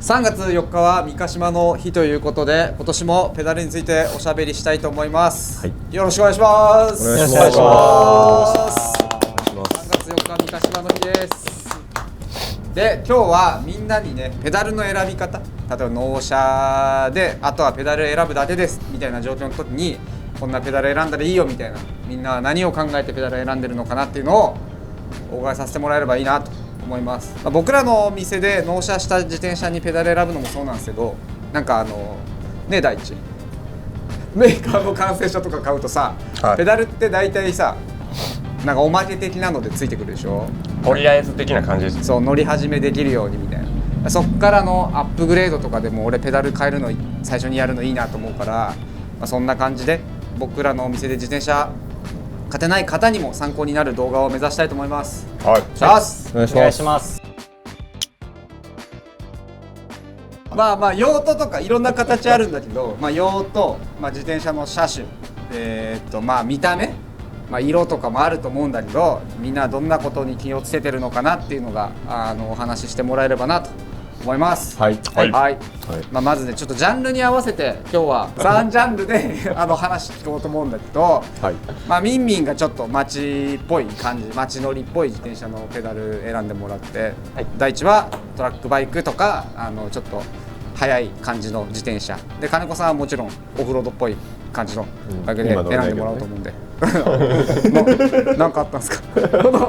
3月4日は三ヶ島の日ということで、今年もペダルについておしゃべりしたいと思います、はい、よろしくお願いします。お願いします。3月4日三ヶ島の日です。で、今日はみんなにね、ペダルの選び方、例えば納車であとはペダル選ぶだけですみたいな状況の時に、こんなペダル選んだらいいよみたいな、みんなは何を考えてペダル選んでるのかなっていうのをお伺いさせてもらえればいいなと思います。僕らのお店で納車した自転車にペダル選ぶのもそうなんですけど、なんかね、第一メーカーの完成車とか買うとさ、はい、ペダルって大体さ、なんかおまけ的なのでついてくるでしょ。とりあえず的な感じです。そう、乗り始めできるようにみたいな。そっからのアップグレードとかでも俺ペダル変えるの最初にやるのいいなと思うから、そんな感じで僕らのお店で自転車勝てない方にも参考になる動画を目指したいと思います。はい、お願いします。用途とかいろんな形あるんだけど、用途、自転車の車種、見た目、色とかもあると思うんだけど、みんなどんなことに気をつけてるのかなっていうのがお話ししてもらえればなと思います。はいはいはい。まずね、ちょっとジャンルに合わせて今日は3ジャンルで話聞こうと思うんだけど、はい、ミンミンがちょっと街っぽい感じ、街乗りっぽい自転車のペダル選んでもらって、はい、第一はトラックバイクとかちょっと速い感じの自転車で、金子さんはもちろんオフロードっぽい感じのバイクで選んでもらおうと思うんで、なんかあったんですか？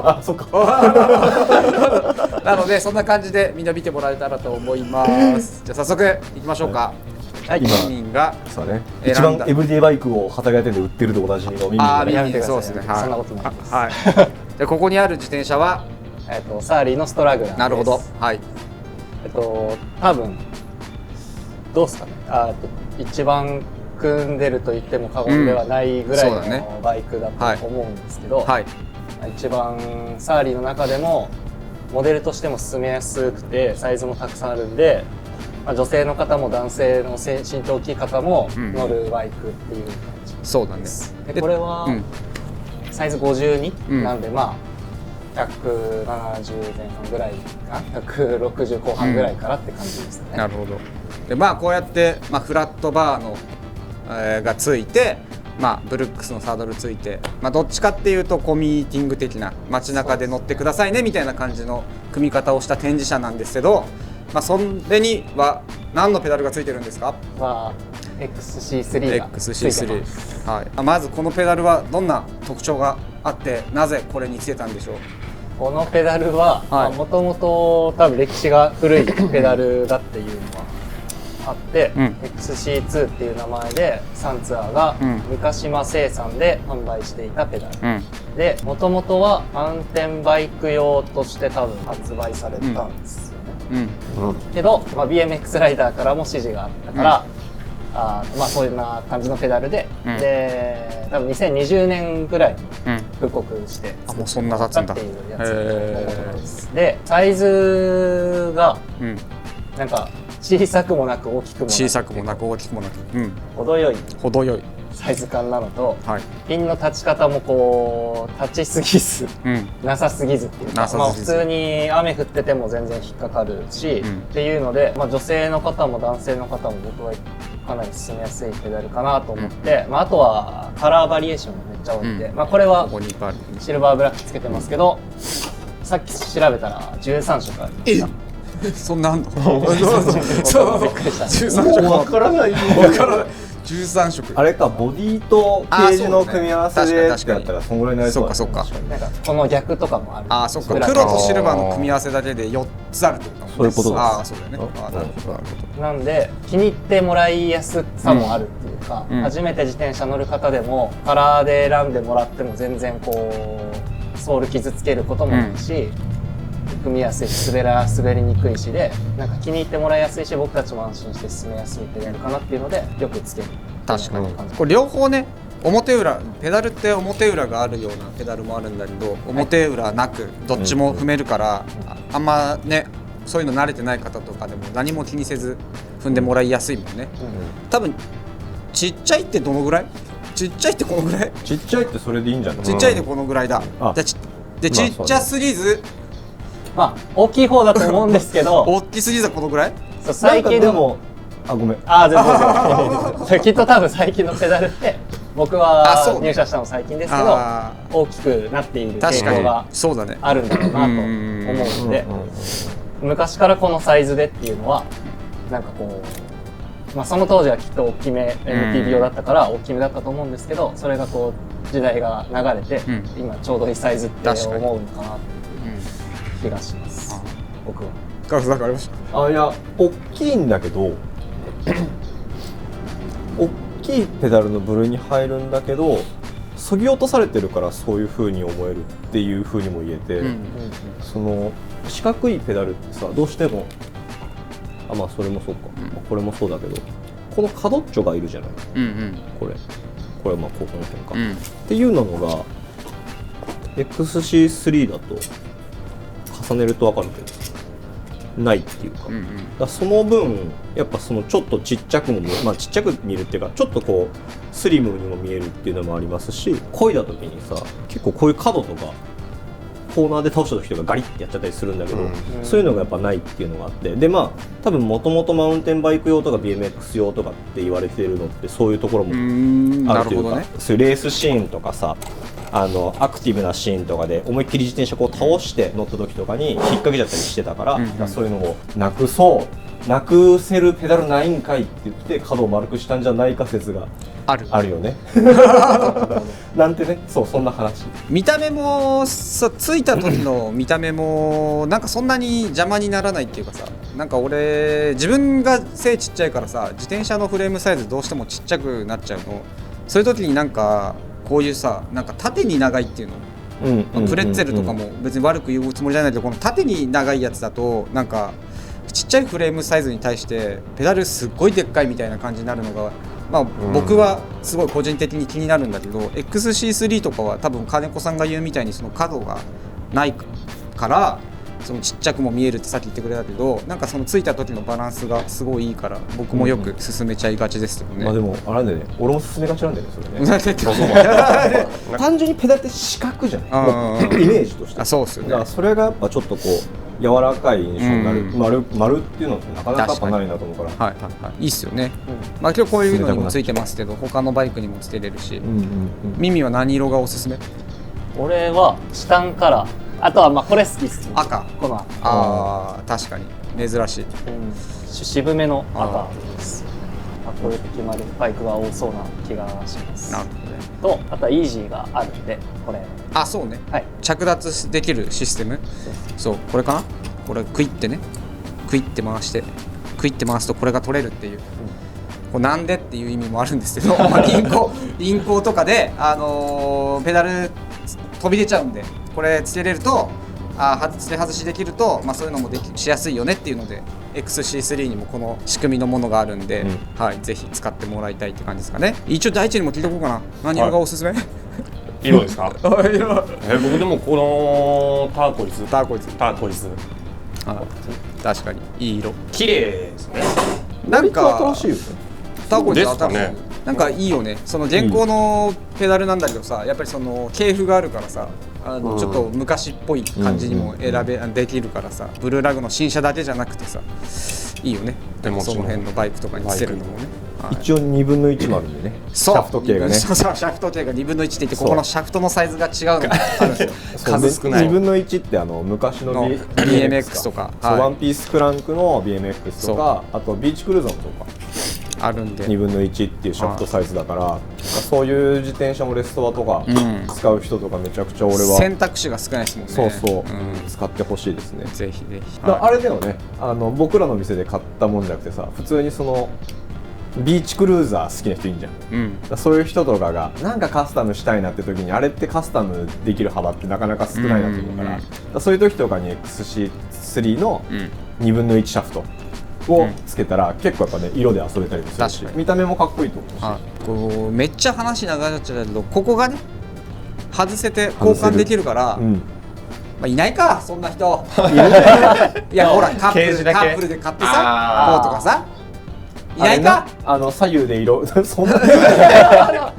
あ、そっか。なのでそんな感じでみんな見てもらえたらと思います。じゃあ早速いきましょうか。はい、ミンミンがそうね、一番エブリデイバイクを旗がてで売ってるとおなじみのミンミンがね。やめてください。そうですね。はい、そんなことないです。はい。で、ここにある自転車はサーリーのストラグラーです。なるほど。はい。多分どうですかね。一番組んでると言っても過言ではないぐらいのバイクだと思うんですけど、はい、一番サーリーの中でもモデルとしても進めやすくてサイズもたくさんあるんで、女性の方も男性の身長大きい方も乗るバイクっていう感じです。そうなんです。でこれはサイズ52なんで、170前半ぐらいか160後半ぐらいからって感じですね。なるほど。でこうやって、フラットバーのがついて、ブルックスのサドルついて、どっちかっていうとコミーティング的な街中で乗ってくださいねみたいな感じの組み方をした展示車なんですけど、それには何のペダルがついてるんですか？XC3 がついてます。XC3、はい、まずこのペダルはどんな特徴があって、なぜこれにつけたんでしょう？このペダルはもともと多分歴史が古いペダルだっていうのはあって、XC2 っていう名前でサンツアーが三ヶ島生産で販売していたペダル、でもともとはマウンテンバイク用として多分発売されたんですよね、けど、BMX ライダーからも支持があったから、そういうな感じのペダルで、で多分2020年ぐらいに復刻してもうそんな経つんだっていうやつです。でサイズがなんか小さくもなく大きくもなく、程よいサイズ感なのと、ピンの立ち方もこう立ちすぎず、なさすぎずっていうか、普通に雨降ってても全然引っかかるし、っていうので、女性の方も男性の方も僕はかなり進めやすいペダルかなと思って、あとはカラーバリエーションもめっちゃ多いんで、これはシルバーブラックつけてますけど、さっき調べたら13色ありました。そんなあんの？そうびっくりした。13色わからない。13色。あれか、ボディとケージの組み合わせでってやったらそんぐらいになりそうだ。そうか。なんかこの逆とかもある。そうか。黒とシルバーの組み合わせだけで4つあるってことだもんね。そういうことです。そうだよね。なるほど。なんで気に入ってもらいやすさもあるっていうか、初めて自転車乗る方でもカラーで選んでもらっても全然こうソール傷つけることもないし、組みやすいし滑りにくいしで、なんか気に入ってもらいやすいし、僕たちも安心して進めやすいペダルかなっていうのでよくつける。確かにこれ両方ね、表裏ペダルって表裏があるようなペダルもあるんだけど、表裏なくどっちも踏めるから、あんまねそういうの慣れてない方とかでも何も気にせず踏んでもらいやすいもんね。多分ちっちゃいってどのぐらい？ちっちゃいってこのぐらい？ちっちゃいってそれでいいんじゃない？ちっちゃいでこのぐらいだ。でちっちゃすぎず、大きい方だと思うんですけど大きすぎずはこのぐらい？そう最近のでもごめん全然きっと多分最近のペダルって僕は入社したの最近ですけど大きくなっている傾向があるんだろうなと思うので、昔からこのサイズでっていうのはなんかこう、その当時はきっと大きめ MTB 用だったから大きめだったと思うんですけど、それがこう時代が流れて、今ちょうどいいサイズって思うのかなっていう気がします。僕は。ガスなんかありました？いや大きいんだけど大きいペダルの部類に入るんだけど削ぎ落とされてるからそういう風に思えるっていう風にも言えて、その四角いペダルってさどうしてもそれもそうか、これもそうだけどこの角っちょがいるじゃない、これはこの辺か、っていうのが XC3 だと重ねると分かるけどないっていうか、だからその分やっぱそのちょっとちっちゃくもちっちゃく見えるっていうかちょっとこうスリムにも見えるっていうのもありますし、漕いだ時にさ結構こういう角とかコーナーで倒した時とかガリッてやっちゃったりするんだけど、そういうのがやっぱないっていうのがあって、で多分もともとマウンテンバイク用とか BMX 用とかって言われてるのってそういうところもあるというか、そういうレースシーンとかさアクティブなシーンとかで思いっきり自転車こう倒して乗った時とかに引っ掛けちゃったりしてたから、そういうのをなくせるペダルないんかいって言って角を丸くしたんじゃないか説があるよねなんてね、そんな話。見た目もついた時の見た目もなんかそんなに邪魔にならないっていうかさ、なんか俺自分が背ちっちゃいからさ自転車のフレームサイズどうしてもちっちゃくなっちゃうの。そういう時になんかこういうさなんか縦に長いっていうの、プレッツェルとかも別に悪く言うつもりじゃないけど、この縦に長いやつだとなんかちっちゃいフレームサイズに対してペダルすっごいでっかいみたいな感じになるのが、僕はすごい個人的に気になるんだけど、XC3 とかは多分金子さんが言うみたいにその角がないからそのちっちゃくも見えるってさっき言ってくれたけど、なんかそのついた時のバランスがすごいいいから僕もよく進めちゃいがちですよね。でもあれなんだよね、俺も進めがちなんだよねそれね単純にペダルって四角じゃないイメージとして。そうですよね。だからそれがやっぱちょっとこう柔らかい印象になる、丸っていうのってなかなかやっぱないなと思うから、いいっすよね。今日こういうのにもついてますけど他のバイクにもつけれるし、耳は何色がおすすめ？俺はチタンカラー、あとはこれ好きっすね。赤。この赤。確かに珍しい。渋めの赤です。こういう決まるバイクが多そうな気がします。なるほどね。とあとはイージーがあるんでこれ。そうね。はい。着脱できるシステム。そうこれかな。これクイって回して回すとこれが取れるっていう。これなんでっていう意味もあるんですけど、輪行とかでペダル飛び出ちゃうんで、これつけれると付け外しできると、そういうのもしやすいよねっていうので XC3 にもこの仕組みのものがあるんで、ぜひ使ってもらいたいって感じですかね。一応第一にも聞いておこうかな。何色がおすすめ？色ですか？僕でもこのターコイズ確かにいい色、綺麗ですね。なんか新しいよね。ターコイズですかね。なんかいいよね。その現行のペダルなんだけどさ、やっぱりその系譜があるからさ、ちょっと昔っぽい感じにもできるからさ、ブルーラグの新車だけじゃなくてさ、いいよね。でもその辺のバイクとかにつけるのもね。一応2分の1もあるんでね。シャフト系がね。シャフト系が2分の1って言って、ここのシャフトのサイズが違うのがあるんですよ。数少ない。2分の1って昔の BMX とか、ワンピースクランクの BMX とか、あとビーチクルーザーもそうか。あるんで2分の1っていうシャフトサイズだから、そういう自転車もレストアとか使う人とかめちゃくちゃ俺は選択肢が少ないですもんね。使ってほしいですね。ぜひぜひ。あれだよね、僕らの店で買ったもんじゃなくてさ、普通にそのビーチクルーザー好きな人いいんじゃん、そういう人とかがなんかカスタムしたいなって時にあれってカスタムできる幅ってなかなか少ないなと思うから、そういう時とかに XC3 の2分の1シャフトをつけたら結構やっぱね色で遊べたりもするし、見た目もかっこいいと思うし、こうめっちゃ話長くなっちゃうけど、ここがね外せて交換できるから、いないかそんな人いやほらカップルで買ってさ、こうとかさいないか。左右で色そんな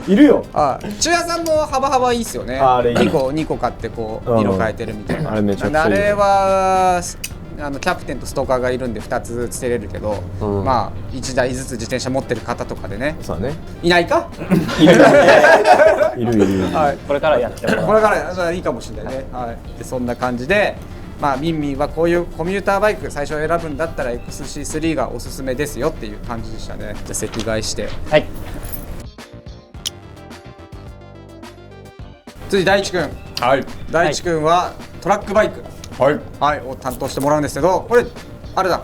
いるよ。中屋さんも幅いいっすよね。2個買ってこう色変えてるみたいな。あれめちゃくちゃいい。あれはキャプテンとストーカーがいるんで2つ捨てれるけど、まあ1台ずつ自転車持ってる方とかでね、そうだね。いないかいる。はい、これからやってもらう。これからいいかもしれないね、はい、でそんな感じで、まあ、ミンミンはこういうコミューターバイク最初選ぶんだったら XC3 がおすすめですよっていう感じでしたね。じゃあ席替えして、はい。次大地君、はい大地君はトラックバイク、はいはいを担当してもらうんですけど、これあれだ、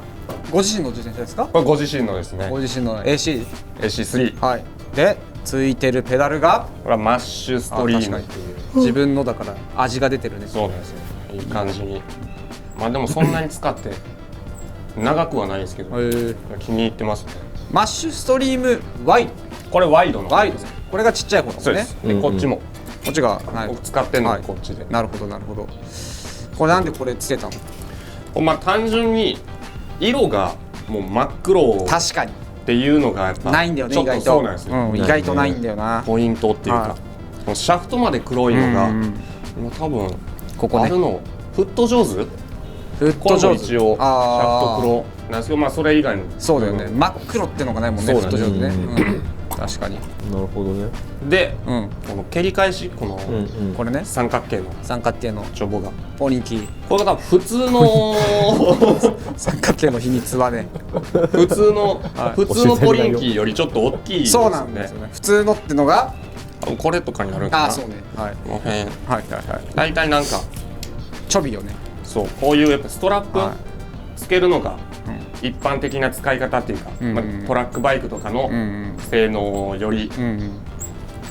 ご自身の自転車ですか？これご自身のですねご自身の AC、 AC3 はい、でついてるペダルがこれはマッシュストリームっていう自分のだから味が出てるね。そうなんですよいい感じにまあでもそんなに使って長くはないですけど気に入ってますね。マッシュストリームワイド、これワイドのワイド、これがちっちゃい方そうですね。ですでこっちもこっちが、はい、僕使ってるのははいこっちでなるほどなるほど。これなんでこれつけたの？まあ単純に色がもう真っ黒確かにっていうのがやっぱないんだよね、ちょっと意外と。そうなんですよ、うん、意外とないんだよな。ポイントっていうはかこのシャフトまで黒いのがうん今多分ここねあるのフットジョーズフッこれトジョーズ、も一応シャフトあー黒なんですけどまあそれ以外のそうだよね、真っ黒ってのがないもんね、フそうだねットジョーズね、うん、確かに、なるほどね。でうん、この蹴り返しこのこれね三角形の三角形のチョボがポニーキー、これが普通の三角形の秘密はね普通のはい普通のポリンキーよりちょっと大きいですそうよなんですよね。ね、普通のってのがこれとかになるんかな。ああそうね、はいこの辺はいはいはい、大体なんかちょびよね、そうこういうやっぱストラップはいつけるのがうん一般的な使い方っていうか、うんまあトラックバイクとかのうん性能をよりうんうん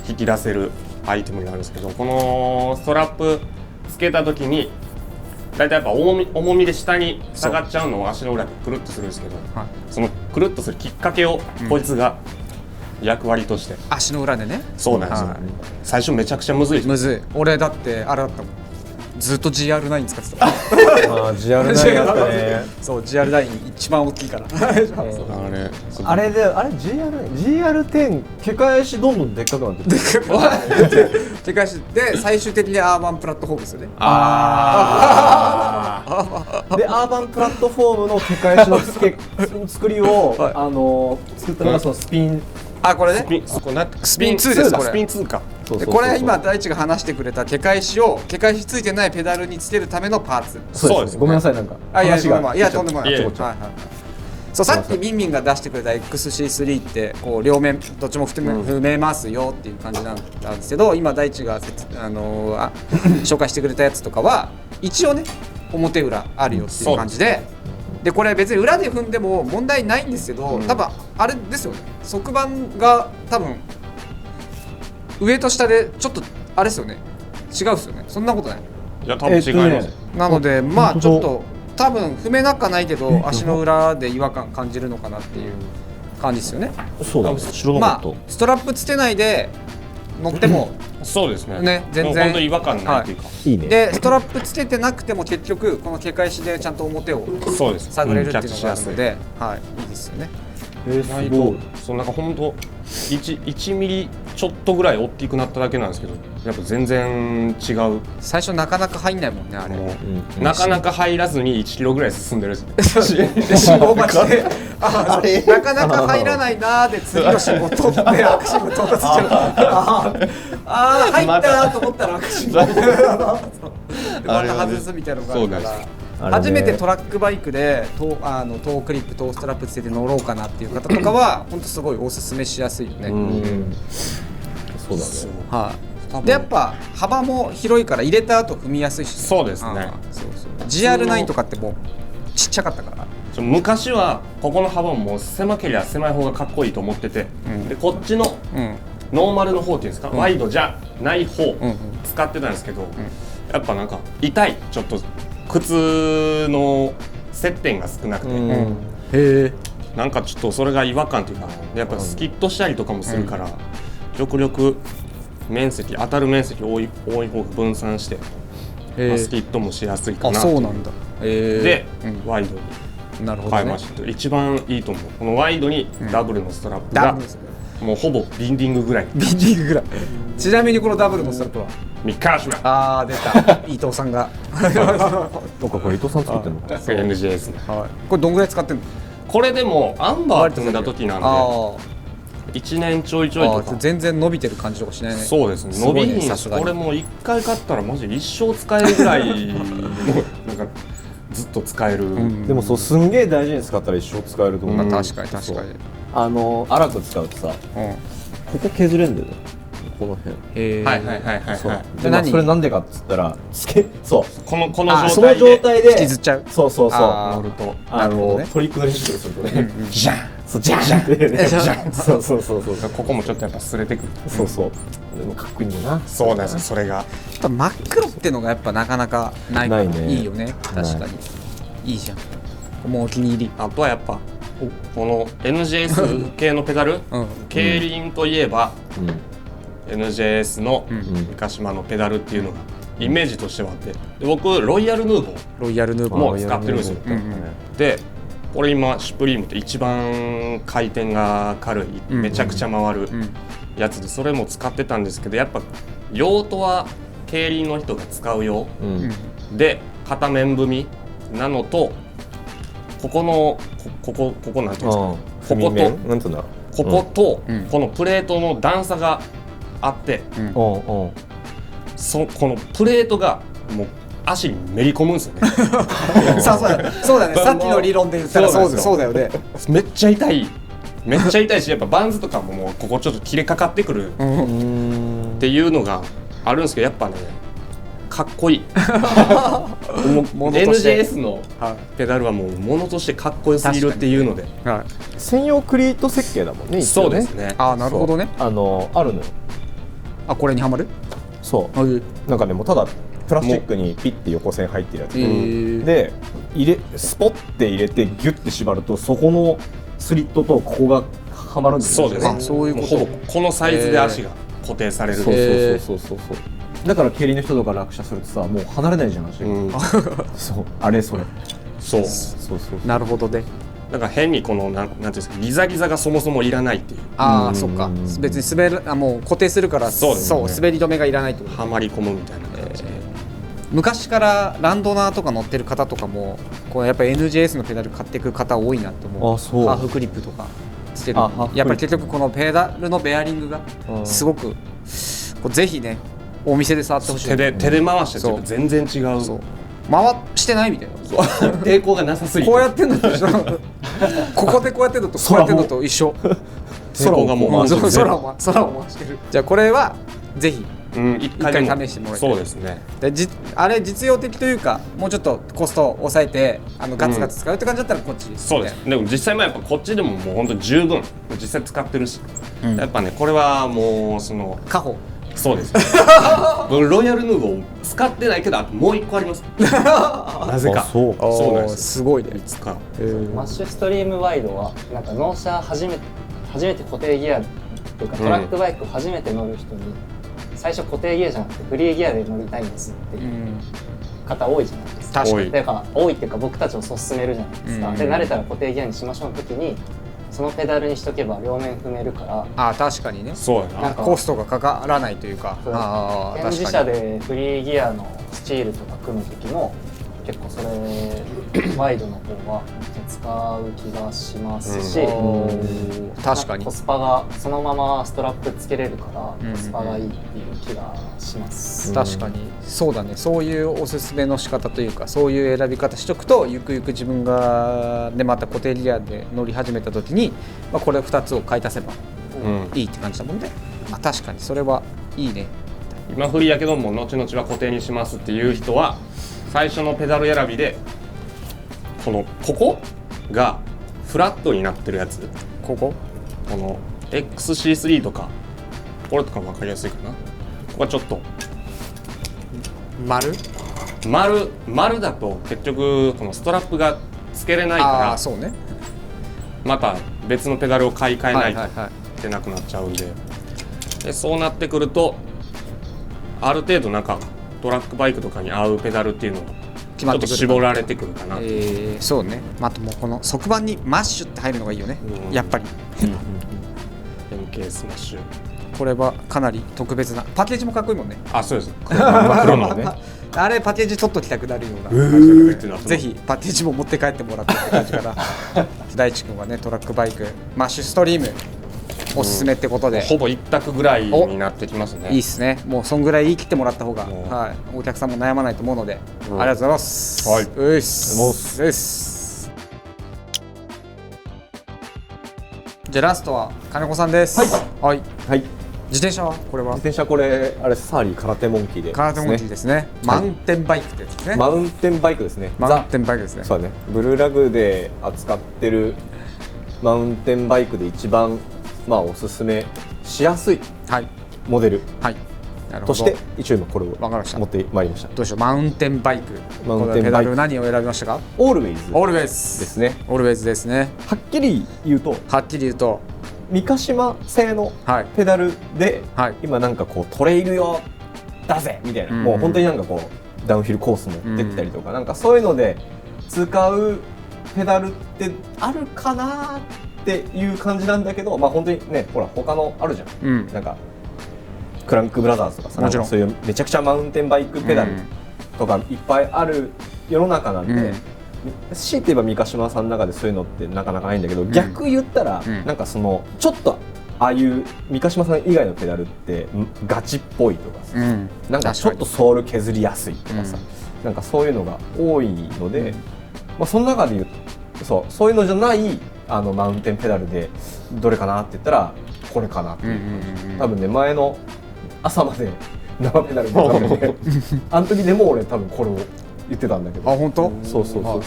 引き出せるアイテムになるんですけど、このストラップつけた時に大体やっぱ重みで下に下がっちゃうのを足の裏でくるっとするんですけど、はい、そのくるっとするきっかけをこいつが役割として、足の裏でね、そうなんですよ、はい最初めちゃくちゃむずいですむずい、俺だってあれだったもん、ずっと GR9 使ってたああ、GR9 だったね。そう GR9 一番大きいからあれあれで、あれ GR10 毛返しどんどんでっかくなってる。でかいしで最終的にアーバンプラットフォームですよね。で、アーバンプラットフォームの毛返しの作りを、はい作ったのがそのスピン。あ、これね、スピン2ですこれスピン2かでこれ今大地が話してくれた毛返しを毛返しついてないペダルにつけるためのパーツ。そうですねごめんなさい、なんかあ、いや話がいやとんでもない。いやいやはいはいはい。そうさっきミンミンが出してくれた XC3 ってこう両面どっちも踏めますよっていう感じなんですけど、今大地が紹介してくれたやつとかは一応ね表裏あるよっていう感じで、でこれ別に裏で踏んでも問題ないんですけど、多分あれですよね、側板が多分上と下でちょっとあれですよね、違うっすよね、そんなことない。いや多分違います、なのでまあ本当ちょっと多分踏めなくはないけど足の裏で違和感感じるのかなっていう感じですよね。そうだね、知らなまあかった。ストラップつけないで乗ってもそうですねね全然もう本当に違和感ないっていうか、いいね。でストラップつけてなくても結局この毛返しでちゃんと表をそうです探れるっていうのがあるのいで、はい、いいですよね。す意外とそうなんか本当1ミリちょっとぐらい大きくなっただけなんですけど、やっぱ全然違う。最初なかなか入んないもんねあれ。もうなかなか入らずに1キロぐらい進んでるんですで信号待ちでなかなか入らないなーで次の信号取って赤信号到達しちゃう入ったと思ったら赤信号でまた外すみたいなのがあるから初めてトラックバイクでトークリップトーストラップつけて乗ろうかなっていう方とかは本当すごいおすすめしやすいよね。そうだね。はい、でやっぱ幅も広いから入れた後踏みやすいし、そうですねそうそう GR9 とかってもうちっちゃかったから昔はここの幅ももう狭ければ狭い方がかっこいいと思ってて、でこっちのノーマルの方っていうんですか、ワイドじゃない方使ってたんですけど、やっぱなんか痛い、ちょっと靴の接点が少なくて、へえなんかちょっとそれが違和感というか、やっぱスキッとしたりとかもするから、極力面積当たる面積多い方が分散して、スキッともしやすいかなあ、そうなんだ。で、ワイドになるほどね。変えました。一番いいと思うこのワイドにダブルのストラップが、もうほぼビンディングぐらい。ビンディングぐらい。ちなみにこのダブルのストラップは三河島。ああ出た伊藤さんがなんかこれ伊藤さん作ってんのか NGS ね。これどんぐらい使ってんの？これでもアンバー組んだ時なんで1年ちょいちょいとか。全然伸びてる感じとかしないね。そうですね。伸びひんし、これもう1回買ったらマジで一生使えるぐらいのなんかずっと使える。でもそうすんげえ大事に使ったら一生使えると思う。確かに確かに。荒く使うとさ、ここ削れんだよね。この辺。はいはいはいはいそう。はい。でまあそれなんでかっつったらそうこのその状態で引きずっちゃう。そうそうそう。乗るとトリックの練習するとね、ジャンそうジャンジャンそうそうそうそうここもちょっとやっぱ擦れてくる。そうそう。でもかっこいいんだよな。そうなんですよ。それが真っ黒ってのがやっぱなかなかないからないねいいよね。確かにいいじゃん。もうお気に入り。あとはやっぱこの NGS 系のペダル、競輪といえば NGS の三ヶ島のペダルっていうのがイメージとしてはあって、で僕ロイヤルヌーボーも使ってるんですよ。でこれ今シュプリームって一番回転が軽い、めちゃくちゃ回るやつで、それも使ってたんですけど、やっぱ用途は競輪の人が使う用で片面踏みなのと、ここなんていうんですか、こことなんつうんだろう。こことこのプレートの段差があって、このプレートがもう足にめり込むんですよね。そうだね。さっきの理論で言ったらそうだよね。めっちゃ痛いし、やっぱバンズとかももうここちょっと切れかかってくるっていうのがあるんですけど、やっぱねかっこいい。NGS のペダルはもう物としてかっこよすぎるっていうので、専用クリート設計だもんね。そうですね。ああなるほどね。あるのよ。あこれにはまる？そうなんかねもうただプラスチックにピッて横線入ってるやつでスポッて入れてギュッて縛ると、そこのスリットとここがはまるんですよね。そうです。そういうこと。ほぼこのサイズで足が固定される。そうだから競輪の人とか落車するとさ、もう離れないじゃん足が。そうあれそれ。そうなるほどね。だから変にこのなんていうんですか、ギザギザがそもそもいらないっていう。ああそっか。別にもう固定するから、そう滑り止めがいらないってこと。はまり込むみたいな感じで。昔からランドナーとか乗ってる方とかもこうやっぱり NGS のペダル買っていく方多いなと思う。ハーフクリップとかしてる。やっぱり結局このペダルのベアリングがすごくぜひねお店で触ってほしい。手で回してちょっと全然違う。回してないみたいな。抵抗がなさすぎて。こうやってんのと一緒。ここでこうやってんのとこうやってんのと一緒。抵抗がもう空を回してる。じゃあこれはぜひ一回試してもらいたい。そうですね。あれ実用的というか、もうちょっとコストを抑えてガツガツ使うって感じだったらこっちです。そうです。でも実際もやっぱこっちでももう本当に十分実際使ってるし、やっぱねこれはもうその家宝。そうです。ロイヤルヌーボー使ってないけど、あともう一個あります。なぜか。そうなんです。すごいね。いつか。マッシュストリームワイドはなんか納車初めて固定ギアというかトラックバイクを初めて乗る人に、最初固定ギアじゃなくてフリーギアで乗りたいんですっていう方多いじゃないですか。確かに。だから多いっていうか僕たちもそう勧めるじゃないですか。で慣れたら固定ギアにしましょうの時に、そのペダルにしとけば両面踏めるから。あ確かにね。そうやな。コストがかからないというか。展示車でフリーギアのスチールとか組む時も結構それワイドの方は使う気がしますし、確かにコスパがそのままストラップつけれるからコスパがいいっていう気がします。確かにそうだね。そういうおすすめの仕方というか、そういう選び方しとくと、ゆくゆく自分がでまた固定ギアで乗り始めた時に、これ2つを買い足せばいいって感じだもんね。確かにそれはいいね。今フリーやけども後々は固定にしますっていう人は、最初のペダル選びでここがフラットになってるやつ、この XC3 とかこれとか分かりやすいかな。ここはちょっと丸だと結局このストラップがつけれないから、そうね、また別のペダルを買い替えないといけなくなっちゃうんで、そうなってくるとある程度なんかトラックバイクとかに合うペダルっていうのをちょっと絞られてくるかな。そうね。あともうこの側板にマッシュって入るのがいいよね、やっぱり。MK スマッシュ。これはかなり特別なパッケージもかっこいいもんね。あ、そうです。黒のね。あれパッケージ取っときたくなるようなってなってぜひパッケージも持って帰ってもらってって感じかな大地君はねトラックバイクマッシュストリームおすすめってことで、ほぼ一択ぐらいになってきますね。いいっすね。もうそんぐらい言い切ってもらった方が、うんはい、お客さんも悩まないと思うので、うんありがとうございます。はいうっすうっす。じゃあラストは金子さんです。はい、はい。自転車はこれは自転車これあれサーリー空手モンキーで、カーテンモンキーですね。マウンテンバイクってやつですね。マウンテンバイクですね。マウンテンバイクですね。そうだね。ブルーラグで扱ってるマウンテンバイクで一番まあおすすめしやすいはいモデルはい。なるほど。として一応今これをわかりました持ってまいりました。どうでしょう、マウンテンバイク。マウンテンバイクこれペダル何を選びましたか？オールウェイズオールウェイズですね。オールウェイズですね。はっきり言うとはっきり言うと、三ヶ島製のはいペダルで、はい今なんかこうトレイル用だぜみたいな、もう本当になんかこうダウンヒルコース持ってったりとか、なんかそういうので使うペダルってあるかなっていう感じなんだけど、まあ本当にね、ほら他のあるじゃん、うんなんかクランクブラザーズとかさ、もちろんなんかそういうめちゃくちゃマウンテンバイクペダルとかいっぱいある世の中なんで、強いて言えば三ヶ島さんの中でそういうのってなかなかないんだけど、逆言ったら、なんかそのちょっとああいう三ヶ島さん以外のペダルってガチっぽいとかさ、なんかちょっとソール削りやすいとかさ、なんかそういうのが多いので、まあ、その中で言うそういうのじゃないマウンテンペダルでどれかなって言ったらこれかなっていう、多分ね前の朝まで生ペダルで多分ねあの時でも俺多分これを言ってたんだけど。あ、本当？そうそうこ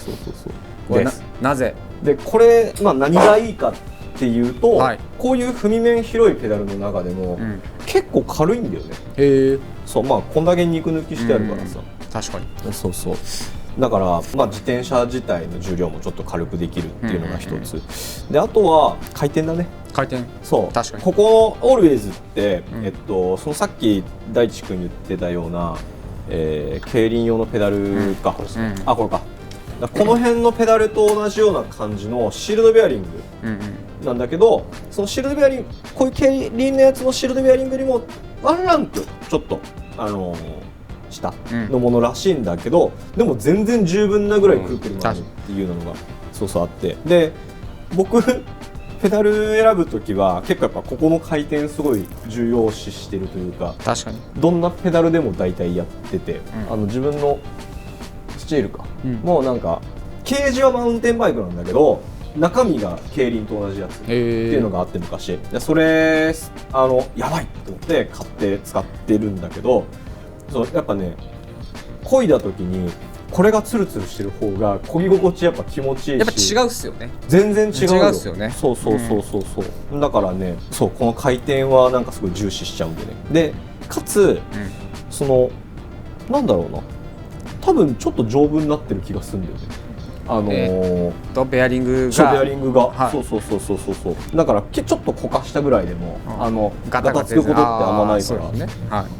れです。なぜ？でこれ、まあ、何がいいかっていうと、はい、こういう踏み面広いペダルの中でも、結構軽いんだよね。へえ。そう、まあこんだけ肉抜きしてあるからさ、確かに。そうそうだから、まあ、自転車自体の重量もちょっと軽くできるっていうのが一つ、であとは回転だね。回転。そう、確かに。ここのオールウェイズって、そのさっき大地君言ってたような、競輪用のペダルか、あ、これか。この辺のペダルと同じような感じのシールドベアリングなんだけど、そのシールドベアリング、こういう競輪のやつのシールドベアリングにもワンランクちょっと下のものらしいんだけど、でも全然十分なぐらいくるくる回るっていうのがそうそうあって、で僕ペダル選ぶときは結構やっぱここの回転すごい重要視してるというか、確かにどんなペダルでも大体やってて、自分のスチールか、もうなんかケージはマウンテンバイクなんだけど中身が競輪と同じやつっていうのがあって昔で、それやばいと思って買って使ってるんだけど、そうやっぱね漕いだ時にこれがツルツルしてる方が漕ぎ心地やっぱ気持ちいいし、やっぱ違うっすよね。全然違うっすよね。そう、だからね、そうこの回転はなんかすごい重視しちゃうんでね。でかつ、そのなんだろうな、多分ちょっと丈夫になってる気がするんだよね。ベアリングが、そうだからちょっとこかしたぐらいでもガタつくことってあんまないか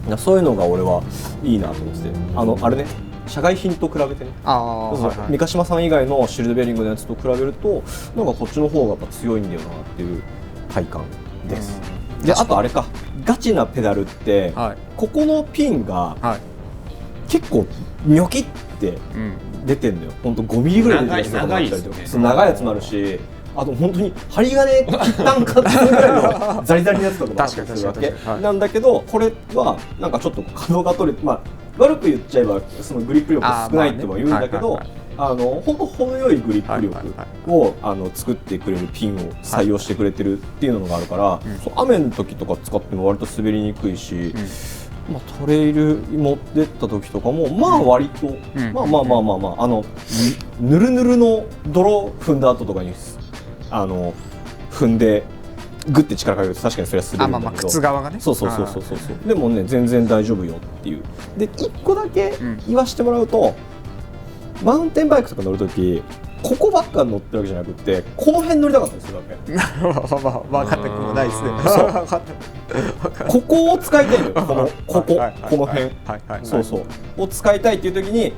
らそういうのが俺はいいなと思ってて、あれね社外品と比べてね、三ヶ島さん以外のシールドベアリングのやつと比べるとなんかこっちの方がやっぱ強いんだよなっていう体感です。であとあれか、ガチなペダルって、ここのピンが結構ニョキって出てんのよ。ほんと5ミリぐらい出てるやつとかもあったりとか、長いやつもあるし、あと本当に針金切ったんかっていうぐらいのザリザリのやつとかもあったりするわけなんだけど、これはなんかちょっと可動が取れて、まあ悪く言っちゃえばそのグリップ力少ないっても言うんだけど、本当程よいグリップ力を作ってくれるピンを採用してくれてるっていうのがあるから、雨の時とか使っても割と滑りにくいし、まあ、トレイル持ってった時とかもまあ割と、ぬるぬるの泥踏んだ後とかに踏んでグッて力かけると確かにそれは滑るんだけど、靴側がね、でもね全然大丈夫よっていう。で1個だけ言わしてもらうと、マウンテンバイクとか乗るときここばっか乗ってるわけじゃなくてこの辺乗りたかったりするわけ。分かってくもないですね。ここを使いたいのよ。この辺を使いたいっていう時に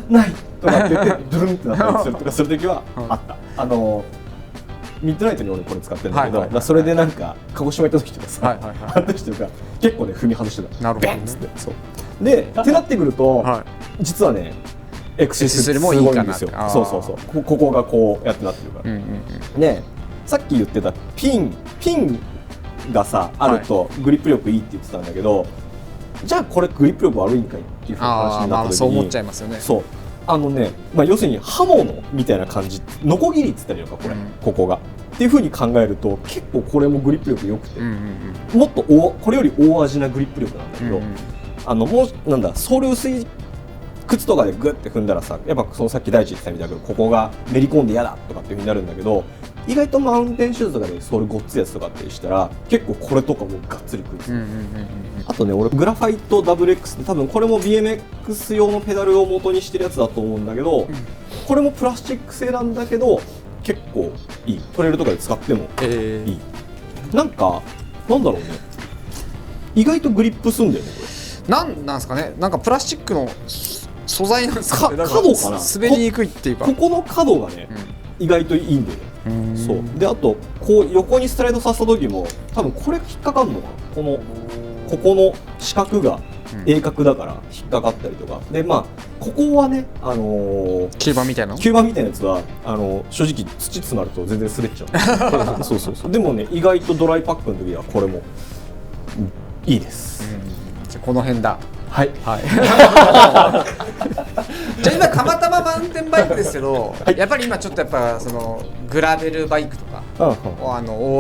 ないとかって言ってドゥルンってなったりするとかする時はあった。ミッドナイトに俺これ使ってるんだけど、はいはいはいはいそれでなんか鹿児島行った時とかさ、はいはいはいあの時とか結構ね踏み外してた。なるほどねベンっつってそうでってなってくると、は実はね XC3 X3 もいいもいいかなんですよ。あーそうそうそうここがこうやってなってるから、うんうんうんでさっき言ってたピンがさあるとグリップ力いいって言ってたんだけど、じゃあこれグリップ力悪いんかいっていう話になった時に、そう思っちゃいますよね。そう要するに刃物みたいな感じ、ノコギリっつったらいいのかこれ、ここがっていう風に考えると結構これもグリップ力良くて、もっとこれより大味なグリップ力なんだけど、もうなんだソール薄い靴とかでグッて踏んだらさ、やっぱそのさっき大地言ってたみたいだけどここがめり込んで嫌だとかっていう風になるんだけど、意外とマウンテンシューズとかでソールごっついやつとかってしたら結構これとかもがっつりくるんですよ。あとね俺グラファイト WX って多分これも BMX 用のペダルを元にしてるやつだと思うんだけど、これもプラスチック製なんだけど結構いい、トレイルとかで使ってもいい、なんだろうね、意外とグリップすんだよねこれ。なんですかね、なんかプラスチックの素材なんですかね。角かな、滑りにくいっていうか、ここの角がね、意外といいんだよね。そうであとこう横にスライドさせた時も多分これ引っかかるのかな、ここの四角が鋭角だから引っかかったりとかで、ここはね吸盤みたいな吸盤みたいなやつは正直土詰まると全然滑っちゃうそうでもね意外とドライパックの時はこれもいいです。じゃあこの辺だ。はいじゃあ今たまたまマウンテンバイクですけど、やっぱり今ちょっとやっぱそのグラベルバイクとか、オ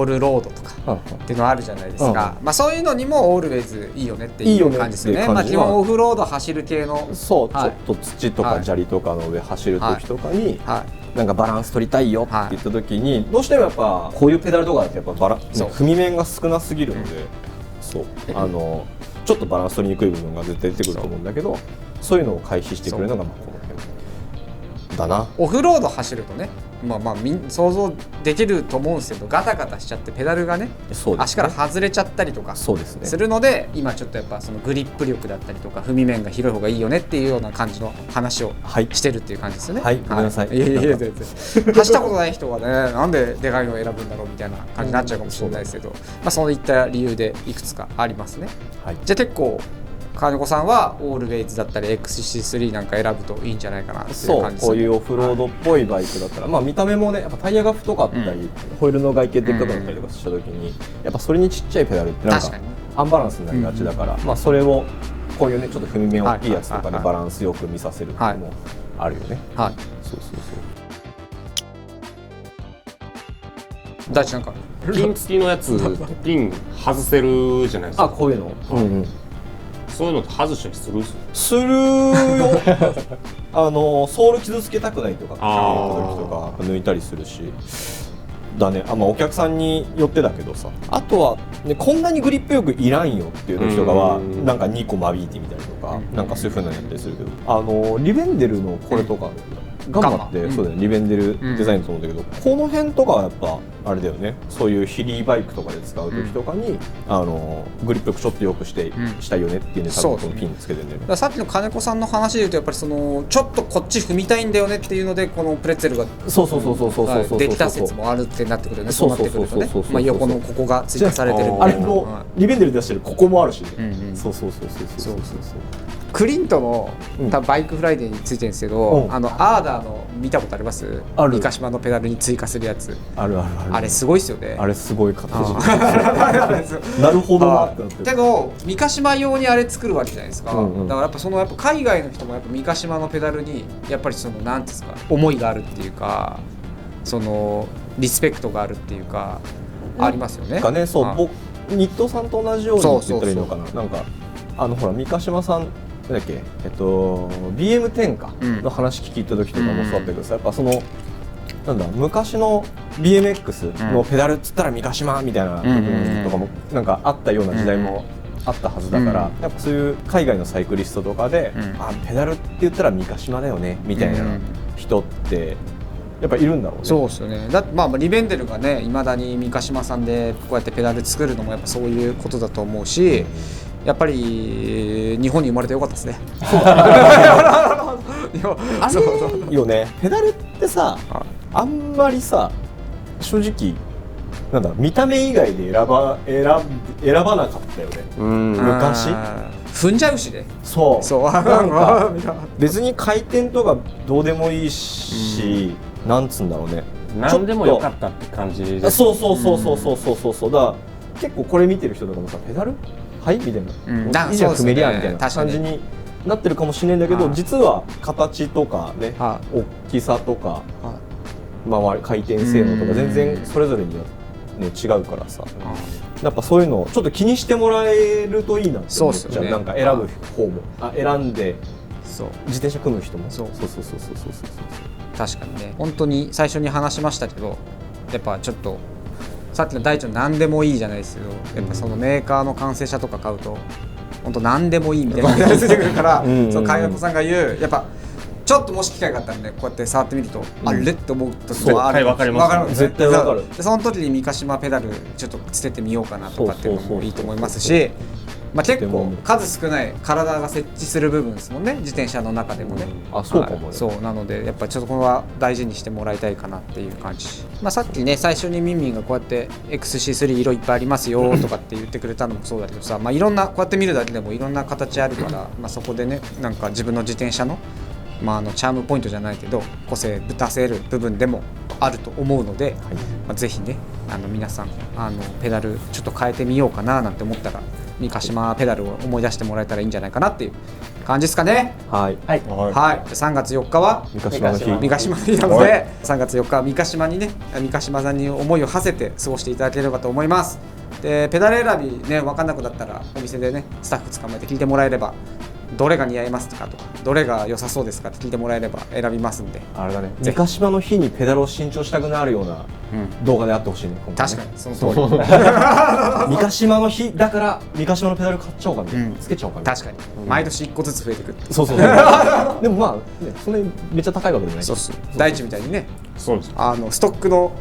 ールロードとかっていうのあるじゃないですか。そういうのにもオールウェイズいいよねっていう感じですよね。基本オフロード走る系の、そう、ちょっと土とか砂利とかの上走る時とかに、なんかバランス取りたいよって言った時に、どうしてもやっぱこういうペダルとかだとやっぱ踏み面が少なすぎるので、そうちょっとバランス取りにくい部分が絶対出てくると思うんだけど、そういうのを回避してくれるのがこの辺だな。オフロード走るとね、想像できると思うんですけど、ガタガタしちゃってペダルがね足から外れちゃったりとかするので、今ちょっとやっぱそのグリップ力だったりとか踏み面が広い方がいいよねっていうような感じの話をしてるっていう感じですよね。はいごめんなさい。いや全然走ったことない人がねなんででかいのを選ぶんだろうみたいな感じになっちゃうかもしれないですけど、そういった理由でいくつかありますね。じゃあ結構金子さんはオールウェイズだったり XC3 なんか選ぶといいんじゃないかなっていう感じですね。こういうオフロードっぽいバイクだったら、見た目もねやっぱタイヤが太かったり、ホイールの外形でっかくなったりとかした時に、やっぱそれにちっちゃいペダルってなんかアンバランスになりがちだから、それをこういうねちょっと踏み面大きいやつとかでバランスよく見させるっていうのもあるよね。そう大地なんかピン付きのやつピン外せるじゃないですか。こういうの、そういうのって外したりする？するよソール傷つけたくないとかって言った時とか抜いたりするしだね。お客さんによってだけどさ、あとは、ね、こんなにグリップよくいらんよっていう時とかはなんか2個間引いてみたりとか、なんかそういう風なのやったりするけど、リベンデルのこれとかガンマってそうだよね、リベンデルデザインだと思うんだけど、この辺とかはやっぱあれだよね、そういうヒリーバイクとかで使う時とかに、グリップ力ちょっと良くしたいよねっていうね、多分このピンつけてるんだよね。さっきの金子さんの話で言うとやっぱりそのちょっとこっち踏みたいんだよねっていうのでこのプレッツェルができた説もあるってなってくるよね。そうなってくるとね、横のここが追加されてるみたいな。あれのリベンデルで出してるここもあるし、そうクリントの多分バイクフライデーについてるんですけど、アーダーの見たことあります？三ヶ島のペダルに追加するやつ。ある。あれすごいですよね。あれすごい形なるほどなってなってる。けど三ヶ島用にあれ作るわけじゃないですか。だからやっぱ海外の人もやっぱ三ヶ島のペダルにやっぱりそのなんていうんですか、思いがあるっていうか、そのリスペクトがあるっていうかありますよね。僕日東さんと同じようにって言ったらいいのかな。なんかほら三ヶ島さんなんだっけ、BM10 かの話聞いた時とかもそうだったけどさ、やっぱそのなんだ昔の BMX のペダルっつったら三ヶ島みたいな部分とかもなんかあったような時代もあったはずだから、やっぱそういう海外のサイクリストとかで、ペダルって言ったら三ヶ島だよねみたいな人ってやっぱいるんだろうね。そうですよね。リベンデルがね、いまだに三ヶ島さんでこうやってペダル作るのもやっぱそういうことだと思うし、やっぱり日本に生まれてよかったですね。あれよね、ペダルってさ、あんまりさ正直なんだ見た目以外で選ばなかったよね。昔踏んじゃうしね。そうなんか別に回転とかどうでもいいし、なんつうんだろうね、何でもよかったって感じです。そうだから結構これ見てる人とかもさ、ペダルはいみたいな、いいじゃん踏めりゃみたいな感じになってるかもしれないんだけど、実は形とかね、大きさとか、回転性能とか全然それぞれにはね違うからさ、やっぱそういうのをちょっと気にしてもらえるといいなって思っちゃう。なんか選ぶ方も選んで自転車組む人もそう確かにね。本当に最初に話しましたけど、やっぱちょっとさっきの大地の何でもいいじゃないですけど、やっぱそのメーカーの完成車とか買うと本当何でもいいみたいな感じが出てくるからその海外さんが言う、やっぱちょっともし機会があったらね、こうやって触ってみると、あれって思うと絶対わかります。絶対わかる。その時に三ヶ島ペダルちょっと捨ててみようかなとかっていうのもいいと思いますし、結構数少ない体が設置する部分ですもんね、自転車の中でもね。そうかもね。そうなのでやっぱちょっとこれは大事にしてもらいたいかなっていう感じ。さっきね最初にミンミンがこうやって XC3 色いっぱいありますよとかって言ってくれたのもそうだけどさ、いろんなこうやって見るだけでもいろんな形あるから、そこでねなんか自分の自転車のチャームポイントじゃないけど個性ぶたせる部分でもあると思うので、ぜひね皆さんペダルちょっと変えてみようかななんて思ったら三ヶ島ペダルを思い出してもらえたらいいんじゃないかなっていう感じですかね。はい。3月4日は三ヶ島の日なので、3月4日は三ヶ島にね、三ヶ島さんに思いを馳せて過ごしていただければと思います。でペダル選びね分かんなくなったらお店でねスタッフ捕まえて聞いてもらえれば、どれが似合いますかとかどれが良さそうですかって聞いてもらえれば選びますんで。あれだね、三ヶ島の日にペダルを新調したくなるような動画であってほしいね。確かにその通り。三ヶ島の日だから三ヶ島のペダル買っちゃおうかみたいな、つけちゃおうかみたいな。確かに毎年1個ずつ増えてくる。そうでもそれめっちゃ高いわけじゃない。そう大地みたいにね、そうです。ストックの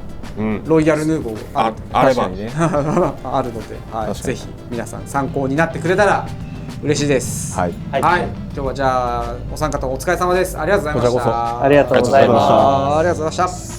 ロイヤルヌーボーあればねあるので、ぜひ皆さん参考になってくれたら嬉しいです。はい。今日はじゃあお三方お疲れ様です。ありがとうございました。ありがとうございました。ありがとうございました。